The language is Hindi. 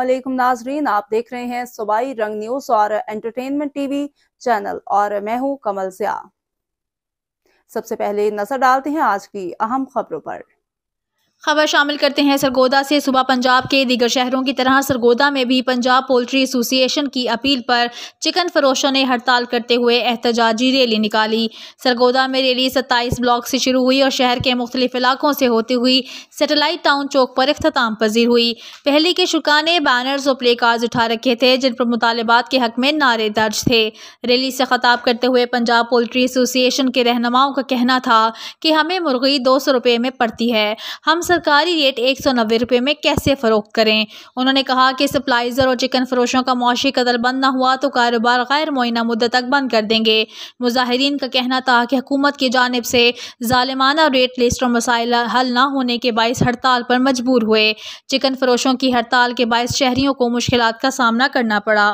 अस्सलामुअलैकुम नाजरीन, आप देख रहे हैं सूबाई रंग न्यूज और एंटरटेनमेंट टीवी चैनल और मैं हूं कमल सिया। सबसे पहले नजर डालते हैं आज की अहम खबरों पर। खबर शामिल करते हैं सरगोदा से। सुबह पंजाब के दीगर शहरों की तरह सरगोदा में भी पंजाब पोल्ट्री एसोसिएशन की अपील पर चिकन फरोशों ने हड़ताल करते हुए एहतजाजी रैली निकाली। सरगोदा में रैली 27 ब्लॉक से शुरू हुई और शहर के मुख्तलिफ इलाकों से होती हुई सैटेलाइट टाउन चौक पर इख्तिताम पजीर हुई। पहले के शुरा ने बैनर्स और प्ले कार्ड्स उठा रखे थे जिन पर मुतालिबात के हक में नारे दर्ज थे। रैली से खिताब करते हुए पंजाब पोल्ट्री एसोसिएशन के रहनुमाओं का कहना था कि हमें मुर्गी 200 रुपये में पड़ती है, हम सरकारी रेट 190 रुपये में कैसे फरोख्त करें। उन्होंने कहा कि सप्लाइजर और चिकन फरोशों का मौशी कदर बंद न हुआ तो कारोबार गैर मुअय्यना मुद्दत तक बंद कर देंगे। मुजाहिरीन का कहना था कि हुकूमत की जानिब से जालिमाना रेट लिस्ट और मसाइल हल न होने के बायस हड़ताल पर मजबूर हुए। चिकन फरोशों की हड़ताल के बायस शहरियों को मुश्किलात का सामना करना पड़ा।